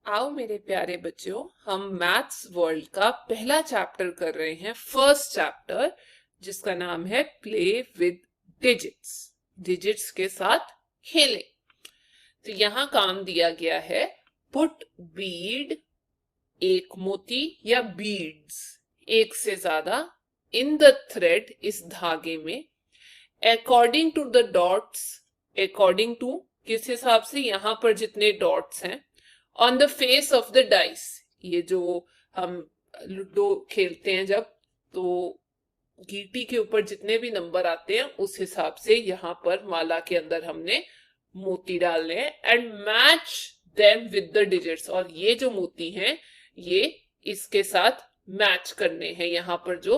आओ मेरे प्यारे बच्चों, हम मैथ्स वर्ल्ड का पहला चैप्टर कर रहे हैं, फर्स्ट चैप्टर, जिसका नाम है प्ले विद डिजिट्स। डिजिट्स के साथ खेलें। तो यहाँ काम दिया गया है, पुट बीड, एक मोती या बीड्स, एक से ज्यादा, इन द थ्रेड, इस धागे में, according to the dots, according to किस हिसाब से, यहां पर जितने डॉट्स हैं, on the face of the dice, ये जो हम लूडो खेलते हैं जब, तो गीटी के ऊपर जितने भी नंबर आते हैं उस हिसाब से यहाँ पर माला के अंदर हमने मोती डालने हैं। And match them with the digits, और ये जो मोती हैं ये इसके साथ मैच करने हैं, यहाँ पर जो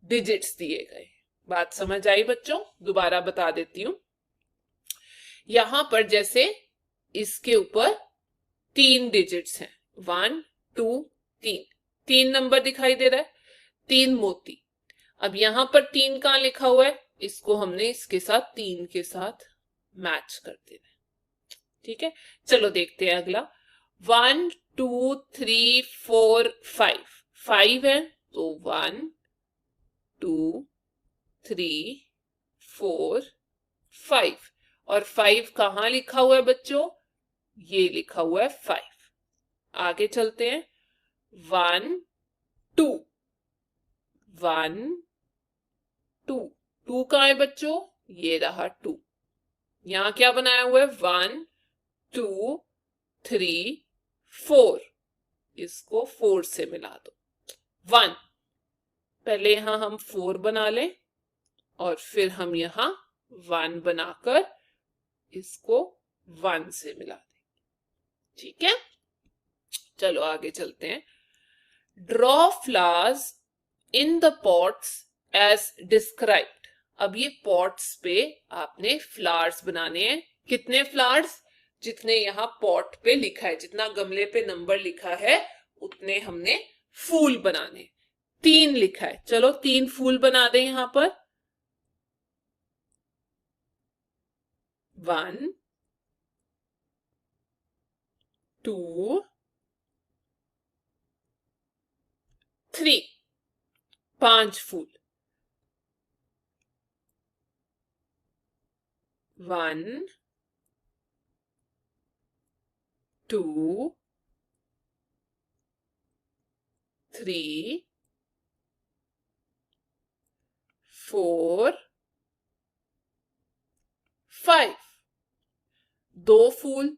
डिजिट्स दिए गए। बात समझ आई बच्चों? दोबारा बता देती हूं। यहां पर जैसे इसके ऊपर 3 डिजिट्स हैं, 1 2 3, 3 नंबर दिखाई दे रहा है, 3 मोती। अब यहां पर 3 कहां लिखा हुआ है, इसको हमने इसके साथ 3 के साथ मैच कर देना है। ठीक है, चलो देखते हैं अगला। 1 2 3 4 5, 5 है तो 1 2 3 4 5, और 5 कहां लिखा हुआ है बच्चों? ये लिखा हुआ है 5। आगे चलते हैं। 1 2, 1 2, 2 कहां है बच्चों? ये रहा 2। यहां क्या बनाया हुआ है? 1 2 3 4, इसको 4 से मिला दो। 1, पहले यहां हम 4 बना लें और फिर हम यहां 1 बनाकर इसको 1 से मिला दें। ठीक है, चलो आगे चलते हैं। Draw flowers in the pots as described. अब ये पॉट्स पे आपने फ्लावर्स बनाने हैं। कितने फ्लावर्स? जितने यहाँ पॉट पे लिखा है, जितना गमले पे नंबर लिखा है उतने हमने फूल बनाने। 3 लिखा है, चलो 3 फूल बना दें यहां पर। 1 2 3, 5 फूल। 1 2 3 4 5, 2 फूल।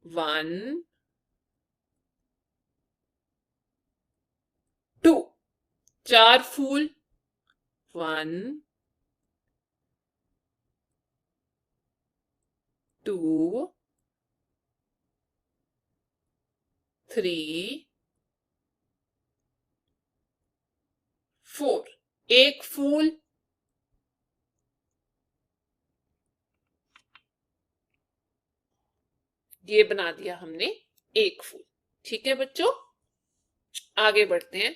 1 2, 4 फूल। 1 2 3 4, एक फूल। ये बना दिया हमने एक फूल। ठीक है बच्चों, आगे बढ़ते हैं।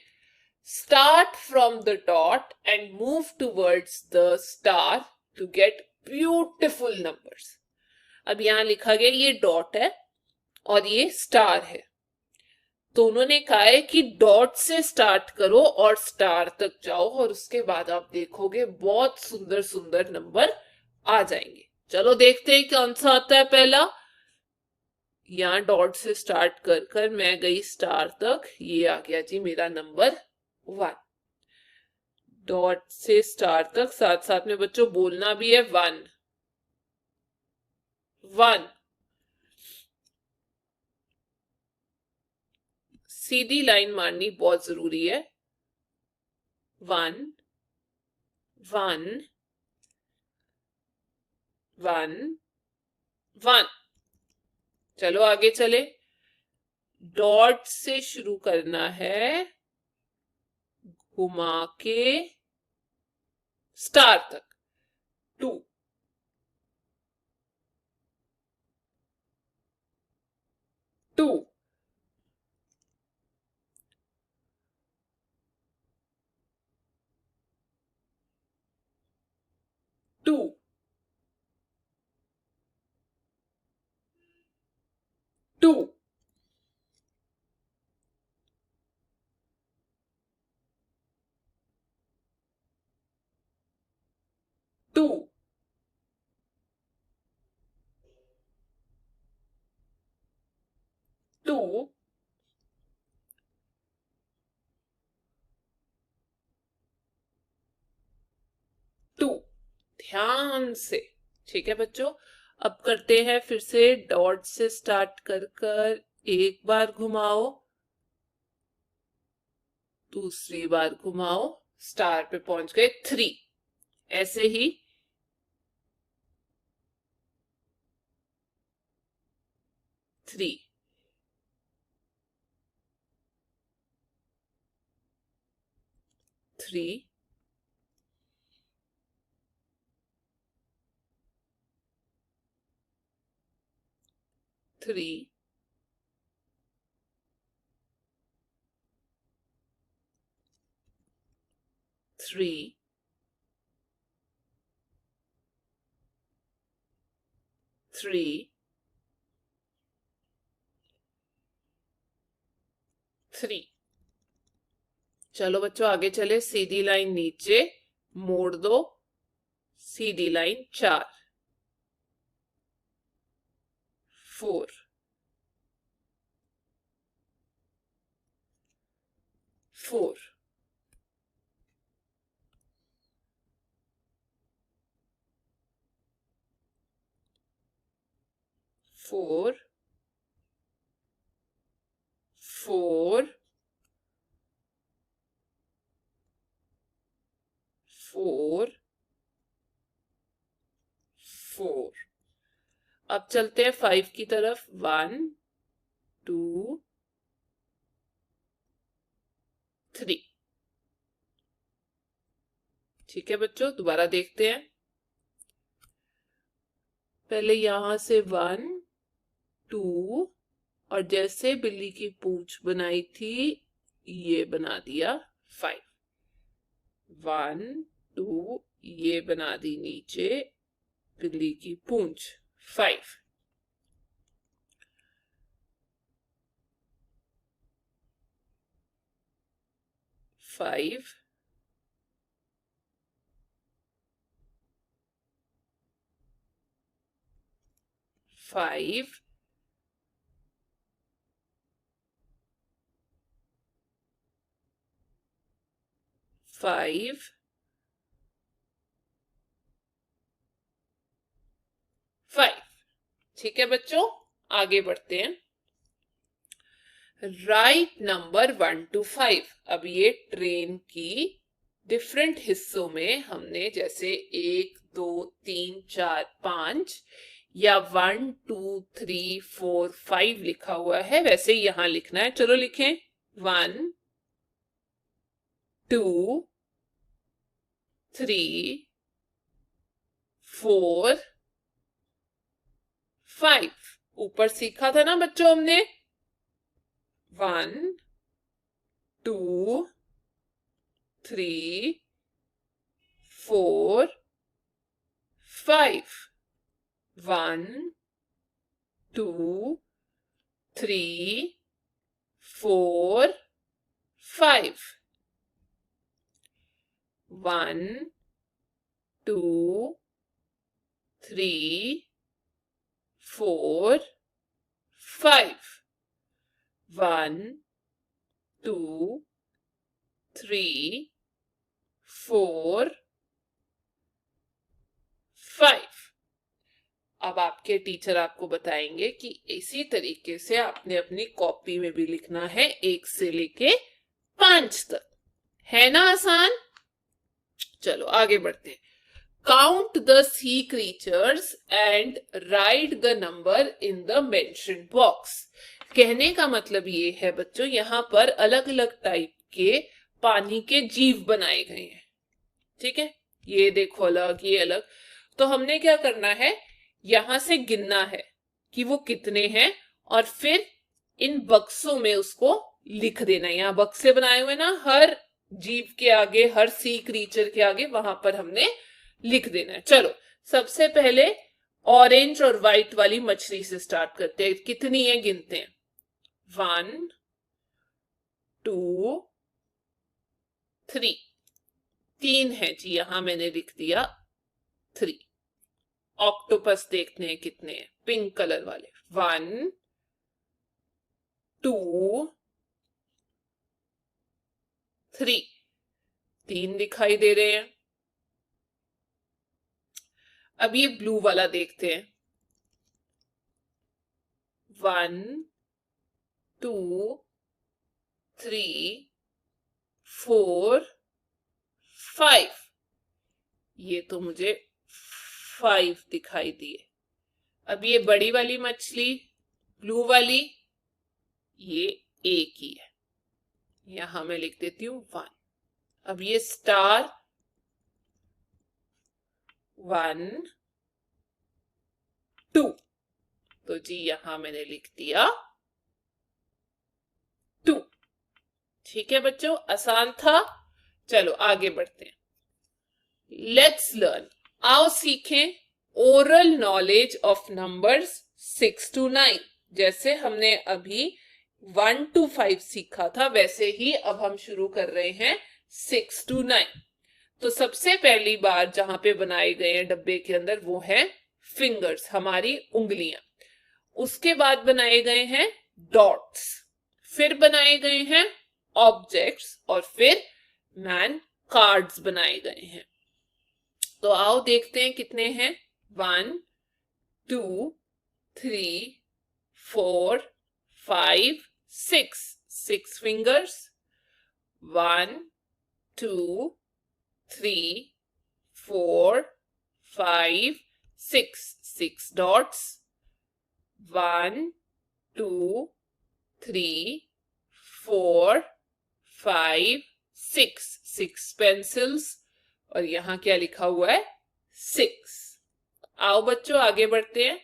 Start from the dot and move towards the star to get beautiful numbers. अब यहां लिखा गया ये डॉट है और ये स्टार है, तो उन्होंने कहा है कि डॉट से स्टार्ट करो और स्टार तक जाओ, और उसके बाद आप देखोगे बहुत सुंदर सुंदर नंबर आ जाएंगे। चलो देखते हैं कौन सा आता है पहला। यहाँ डॉट से स्टार्ट कर कर मैं गई स्टार तक, ये आ गया जी मेरा नंबर 1। डॉट से स्टार तक साथ साथ में बच्चों बोलना भी है 1 1। सीधी लाइन मारनी बहुत जरूरी है। 1 1 1 1। चलो आगे चले। डॉट से शुरू करना है, घुमा के स्टार तक। 2 2 2 टू, टू, टू। ध्यान से, ठीक है बच्चों। अब करते हैं फिर से, डॉट से स्टार्ट कर कर एक बार घुमाओ, दूसरी बार घुमाओ, स्टार पे पहुंच गए, थ्री। ऐसे ही three, three, three, three, three, three. चलो बच्चों आगे चले, सीधी लाइन नीचे मोड़ दो, सीधी लाइन, चार, four, four, four, four, four, four. अब चलते हैं फाइव की तरफ, वन, टू, थ्री। ठीक है बच्चों, दोबारा देखते हैं। पहले यहां से वन, टू, और जैसे बिल्ली की पूंछ बनाई थी ये बना दिया फाइव, वन, टू, ये बना दी नीचे बिल्ली की पूंछ, five. Five, five, five, five. ठीक है बच्चों, आगे बढ़ते हैं। Right number one two five. अब ये ट्रेन की डिफरेंट हिस्सों में हमने जैसे एक, दो, तीन, चार, पांच, या one, two, three, four, five लिखा हुआ है, वैसे यहां लिखना है। चलो लिखें, one, two, three, four, five. ऊपर सीखा था ना बच्चों हमने, one, two, three, four, five, one, two, three, four, five, one, two, three, four, five, one, two, three, four, five. अब आपके टीचर आपको बताएंगे कि इसी तरीके से आपने अपनी कॉपी में भी लिखना है, एक से लेके पांच तक। है ना आसान? चलो आगे बढ़ते हैं। Count the sea creatures and write the number in the mention box. कहने का मतलब ये है बच्चों, यहां पर अलग अलग टाइप के पानी के जीव बनाए गए हैं। ठीक है, ये देखो अलग, ये अलग। तो हमने क्या करना है, यहां से गिनना है कि वो कितने हैं, और फिर इन बक्सों में उसको लिख देना है। यहाँ बक्से बनाए हुए ना, हर जीव के आगे, हर सी क्रीचर के आगे, वहां पर हमने लिख देना है। चलो सबसे पहले ऑरेंज और व्हाइट वाली मछली से स्टार्ट करते हैं। कितनी है गिनते हैं, वन, टू, थ्री। तीन है जी, यहां मैंने लिख दिया 3। ऑक्टोपस देखते हैं कितने हैं, पिंक कलर वाले। 1 2 3, 3 दिखाई दे रहे हैं। अब ये ब्लू वाला देखते हैं। 1 2 3 4 5, ये तो मुझे 5 दिखाई दिए। अब ये बड़ी वाली मछली ब्लू वाली, ये एक ही है, यहां मैं लिख देती हूँ 1। अब ये स्टार 1 2, तो जी यहां मैंने लिख दिया 2। ठीक है बच्चों, आसान था। चलो आगे बढ़ते हैं। लेट्स लर्न, आओ सीखें oral knowledge of numbers 6 to 9। जैसे हमने अभी 1 to 5 सीखा था, वैसे ही अब हम शुरू कर रहे हैं 6 to 9। तो सबसे पहली बार जहां पे बनाए गए हैं डब्बे के अंदर वो है फिंगर्स, हमारी उंगलियां। उसके बाद बनाए गए हैं डॉट्स, फिर बनाए गए हैं ऑब्जेक्ट्स, और फिर मैन कार्ड्स बनाए गए हैं। तो आओ देखते हैं कितने हैं। 1 2 3 4 5 6, 6 फिंगर्स। 1 2 3 4 5 6, 6 dots। 1 2 3 4 5 6, 6 pencils। और यहां क्या लिखा हुआ है 6। आओ बच्चों आगे बढ़ते हैं।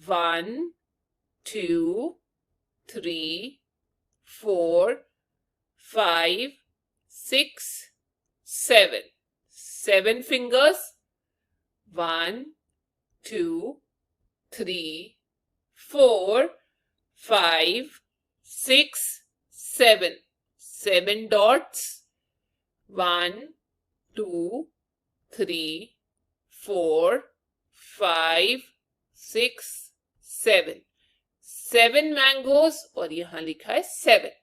1 2 3 4 5 6 7, 7 fingers। 1 2 3 4 5 6 7, 7 dots। 1 2 3 4 5 6 7, 7 मैंगोज, और यहां लिखा है 7।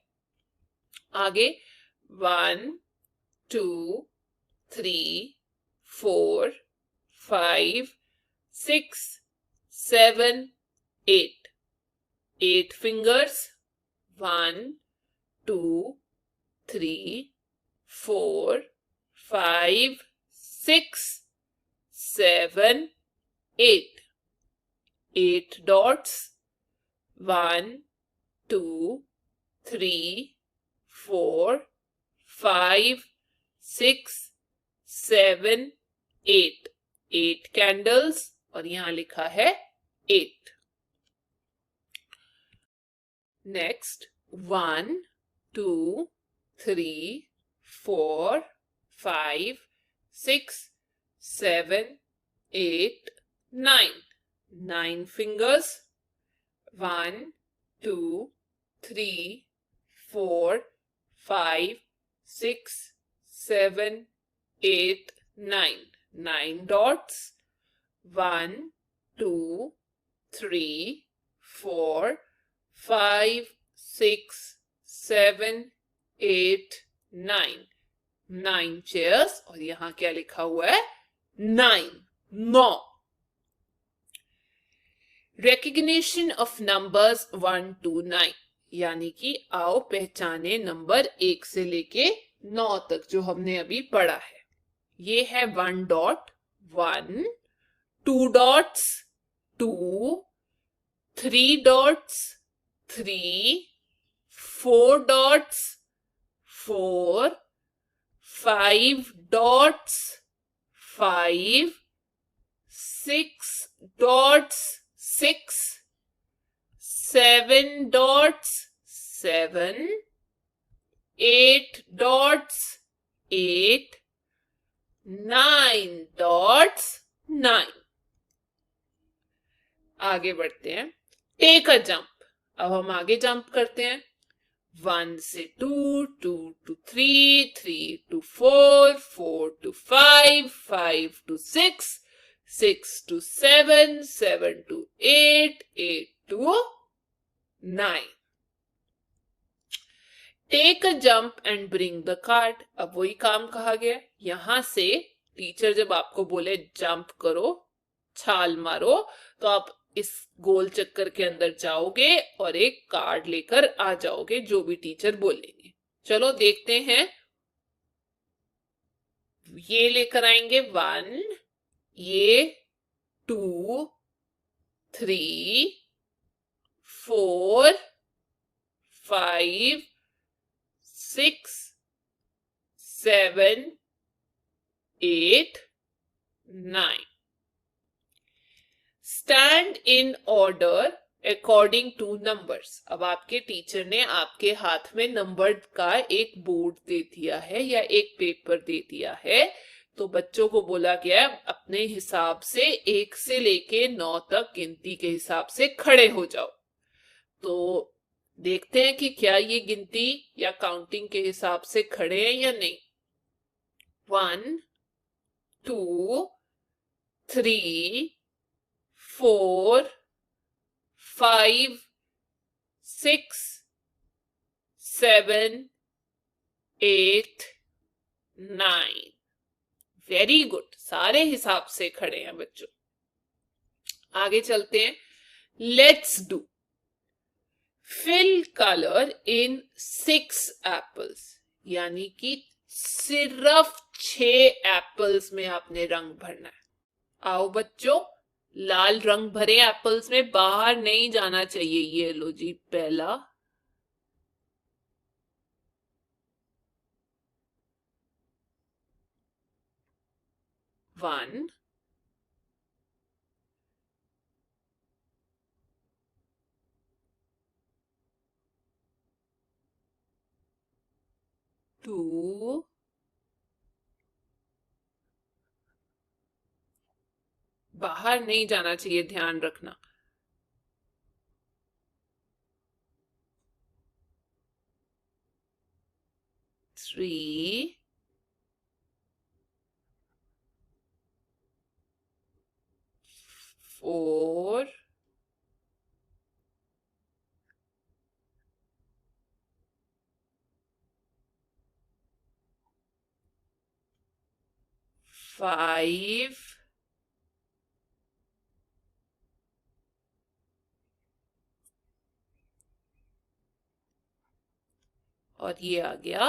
आगे 1 2 3 4 5 6 7 8, 8 fingers। 1 2 3 4 5 6 7 8, 8 dots। 1 2 3 4 5 6 7 8, 8 candles, और यहां लिखा है 8। Next 1 2 3 4 5 6 7 8 9, 9 fingers। 1 2 3 4 5 6 7 8 9, 9 dots। 1 2 3 4 5 6 7 8 9, 9 chairs, और यहां क्या लिखा हुआ है 9, 9। रेकग्निशन ऑफ नंबर्स 1 to 9, यानी कि आओ पहचाने नंबर 1 से लेके 9 तक जो हमने अभी पढ़ा है। ये है 1 dot 1, 2 dots 2, 3 dots 3, 4 dots 4, 5 dots 5, 6 dots 6, 7 dots 7, 8 dots 8, 9 dots 9। आगे बढ़ते हैं। टेक अ जंप, अब हम आगे जंप करते हैं। 1 से 2, 2 to 3, 3 to 4, 4 to 5, 5 to 6, 6 to 7, 7 to 8, 8 to 9. Take a jump and bring the card. अब वही काम कहा गया. यहां से टीचर जब आपको बोले जंप करो, छाल मारो, तो आप इस गोल चक्कर के अंदर जाओगे और एक कार्ड लेकर आ जाओगे, जो भी टीचर बोलेंगे. चलो देखते हैं. ये लेकर आएंगे 1, ये 2, 3, 4, 5, 6, 7, 8, 9. Stand in order according two numbers. अब आपके टीचर ने आपके हाथ में नंबर का एक बोर्ड दे दिया है या एक पेपर दे दिया है, तो बच्चों को बोला गया है अपने हिसाब से 1 से लेके 9 तक गिनती के हिसाब से खड़े हो जाओ. तो देखते हैं कि क्या ये गिनती या काउंटिंग के हिसाब से खड़े हैं या नहीं. 1, 2, 3, 4, 5, 6, 7, 8, 9. Very good. सारे हिसाब से खड़े हैं बच्चों. आगे चलते हैं. Let's do. Fill colour in 6 apples. यानी कि सिर्फ 6 एप्पल्स में आपने रंग भरना है. आओ बच्चों, लाल रंग भरे एप्पल्स में बाहर नहीं जाना चाहिए. ये लो जी पहला, 1, 2, बाहर नहीं जाना चाहिए, ध्यान रखना. 3, 4, 5, और ये आ गया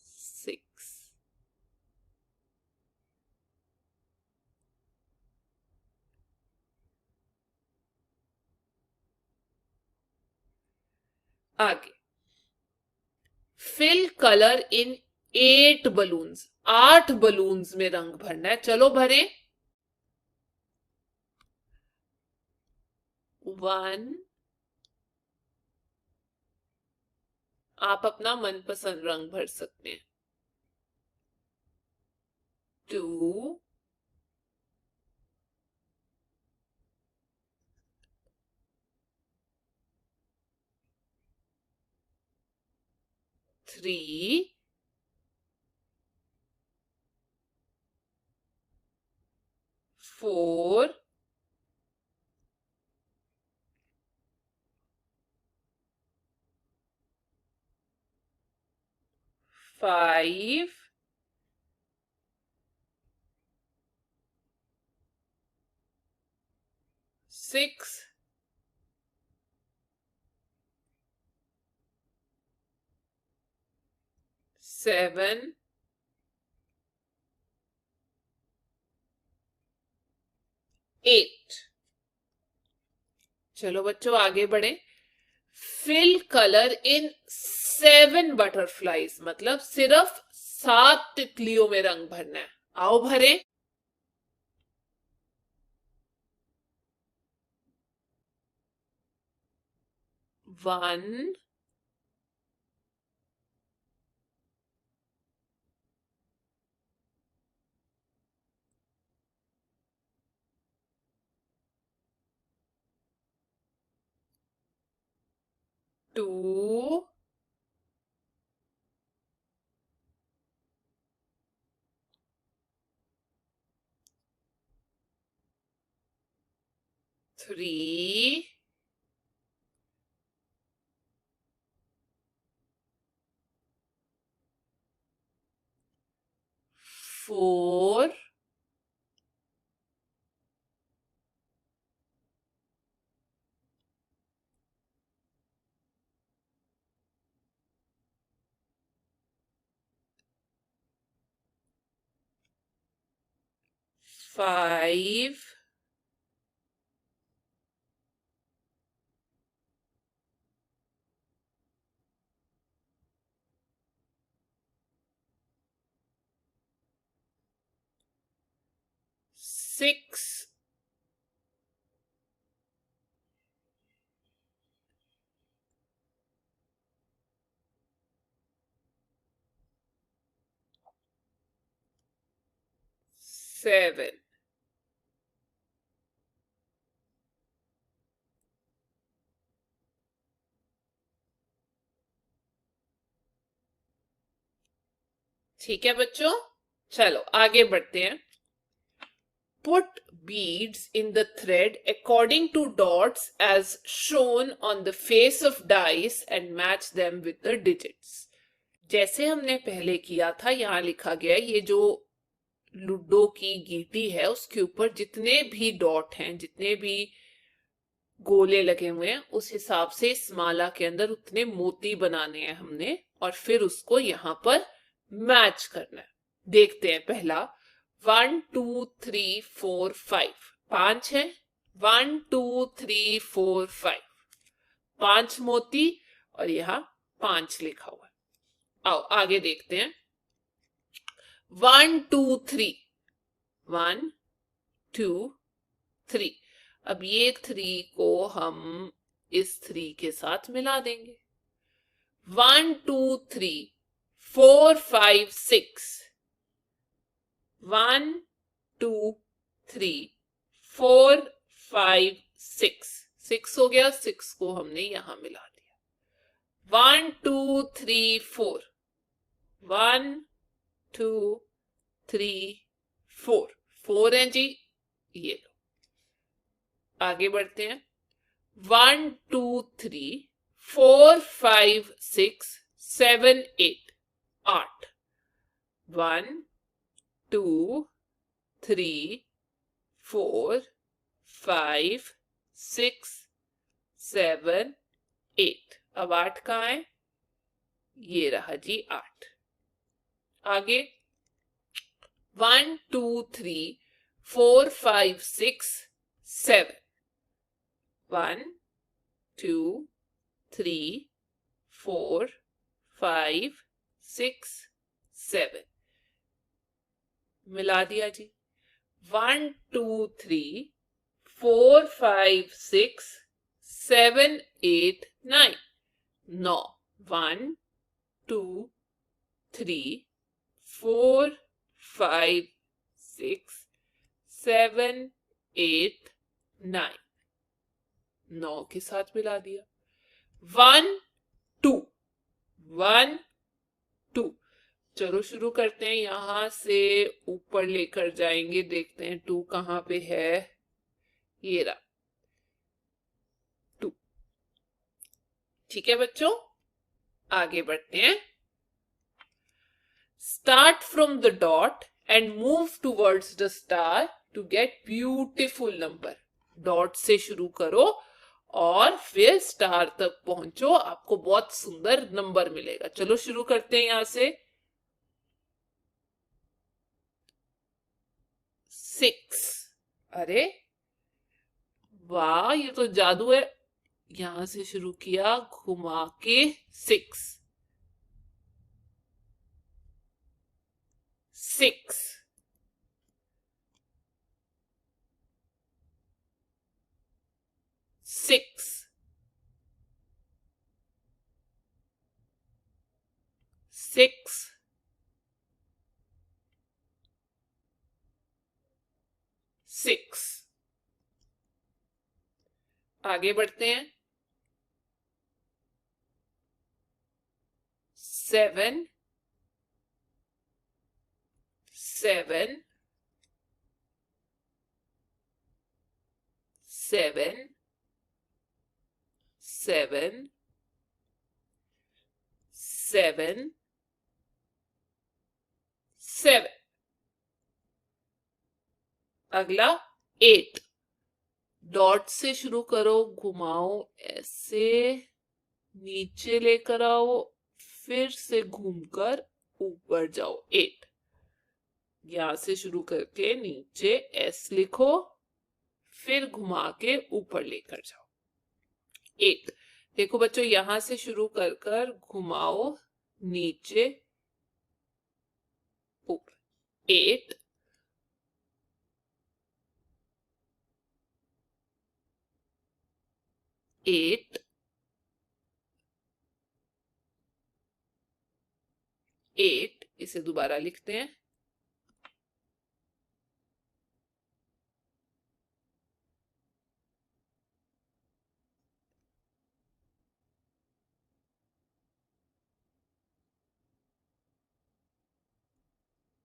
6. आगे. Fill colour in 8 balloons. 8 balloons में रंग भरना है. चलो भरें. 1, आप अपना मनपसंद रंग भर सकते हैं. 2, 3, 4, 5, 6, 7, 8. चलो बच्चों आगे बढ़े. Fill colour in 7 butterflies. मतलब सिर्फ 7 तितलियों में रंग भरना है. आओ भरे. 1, 2, 3, 3, 4, 5, 6, 7. ठीक है बच्चों, चलो आगे बढ़ते हैं। Put beads in the thread according to dots as shown on the face of dice and match them with the digits. जैसे हमने पहले किया था, यहाँ लिखा गया है, ये जो लूडो की गीटी है उसके ऊपर जितने भी डॉट हैं, जितने भी गोले लगे हुए हैं, उस हिसाब से इस माला के अंदर उतने मोती बनाने हैं हमने, और फिर उसको यहाँ पर मैच करना है। देखते हैं पहला 1 2 3 4 5, 5 है। 1 2 3 4 5, 5 मोती और यहाँ 5 लिखा हुआ है। आओ आगे देखते हैं। 1 2 3, 1 2 3। अब ये 3 को हम इस 3 के साथ मिला देंगे। 1 2 3 4 5 6, 1 2 3 4 5 6, 6 हो गया, 6 को हमने यहां मिला दिया। 1 2 3 4, 1 2 3 4, 4 है जी, ये लो। आगे बढ़ते हैं। 1 2 3 4 5 6 7 8, 8। 1 2 3 4 5 6 7 8। अब 8 कहाँ है? ये रहा जी 8। आगे 1 2 3 4 5 6 7, 1 2 3 4 5 6 7, मिला दिया जी। 1 2 3 4 5 6 7 8 9, 9। 1 2 3 4 5 6 7 8 9, 9 के साथ मिला दिया। 1 2 1 2। चलो शुरू करते हैं, यहां से ऊपर लेकर जाएंगे, देखते हैं 2 कहां पे है। ये रहा 2। ठीक है बच्चों, आगे बढ़ते हैं। Start from the dot and move towards the star to get beautiful number. Dot से शुरू करो और फिर स्टार तक पहुंचो, आपको बहुत सुंदर नंबर मिलेगा। चलो शुरू करते हैं यहां से। 6। अरे वाह, ये तो जादू है। यहां से शुरू किया, घुमा के 6 6 6 6 6। आगे बढ़ते हैं। 7 7 7 7 7 7। अगला 8, डॉट से शुरू करो, घुमाओ ऐसे, नीचे लेकर आओ, फिर से घूमकर ऊपर जाओ। 8, यहां से शुरू करके नीचे एस लिखो, फिर घुमा के ऊपर लेकर जाओ। 8, देखो बच्चों यहां से शुरू कर कर घुमाओ नीचे ऊपर। 8 8 8, इसे दोबारा लिखते हैं।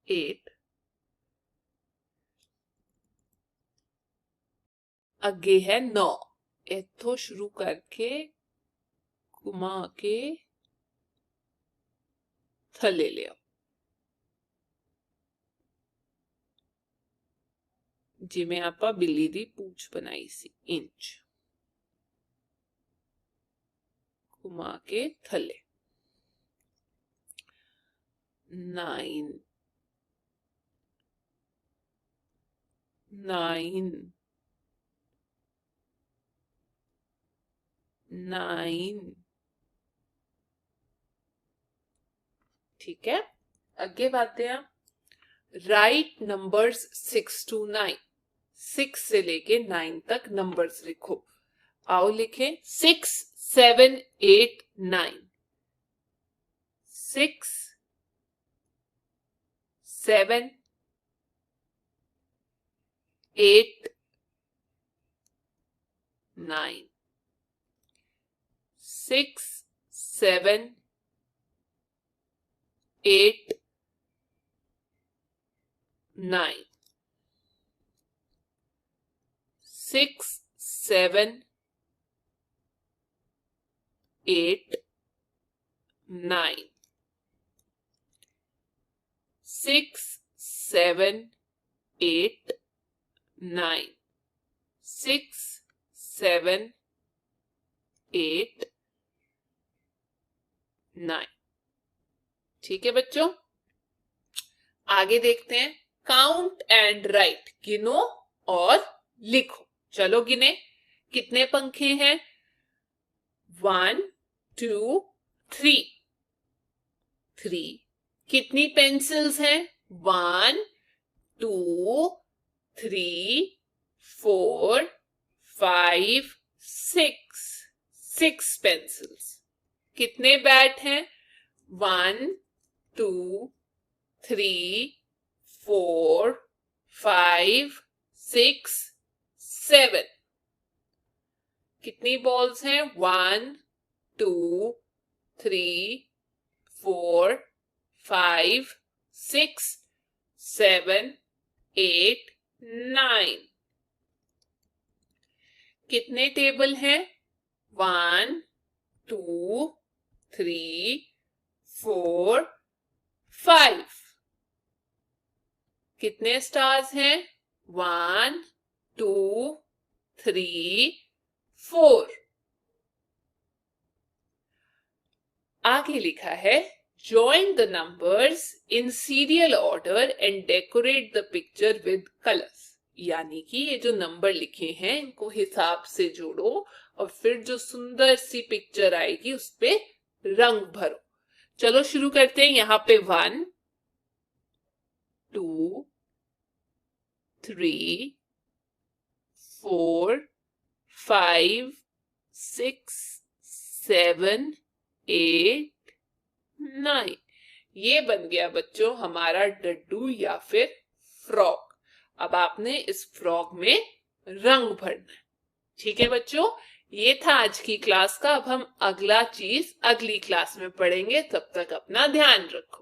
8, अगे है 9, इथों शुरू करके घुमा के थले ले आओ, जिमें आपा बिल्ली दी पूछ बनाई सी। इंच घुमा के थले। 9 9 9। ठीक है, आगे बढ़ते हैं। राइट नंबर्स 6 to 9, 6 से लेके 9 तक नंबर्स लिखो। आओ लिखें 6 7 8 9। 6 7 8 9। 6 7 8 9। 6 7 8 9। 6 7 8 9। 6 7 8 9। ठीक है बच्चों, आगे देखते हैं। काउंट एंड राइट, गिनो और लिखो। चलो गिने, कितने पंखे हैं? 1 2 3। 3। कितनी पेंसिल्स हैं? 1 2 3 4 5 6। 6 पेंसिल्स। कितने बैट हैं? 1 2 3 4 5 6 7। कितनी बॉल्स हैं? 1 2 3 4 5 6 7 8 9। कितने टेबल हैं? 1 2 3 4 5। कितने स्टार्स हैं? 1 2 3 4। आगे लिखा है join the numbers in serial order and decorate the picture with colors। यानी कि ये जो नंबर लिखे हैं इनको हिसाब से जोड़ो और फिर जो सुंदर सी पिक्चर आएगी उस पे रंग भरो। चलो शुरू करते हैं। यहाँ पे 1 2 3 4 5 6 7 8 9। ये बन गया बच्चों हमारा डड्डू या फिर फ्रॉग। अब आपने इस फ्रॉग में रंग भरना है। ठीक है बच्चों, ये था आज की क्लास का। अब हम अगला चीज अगली क्लास में पढ़ेंगे। तब तक अपना ध्यान रखो।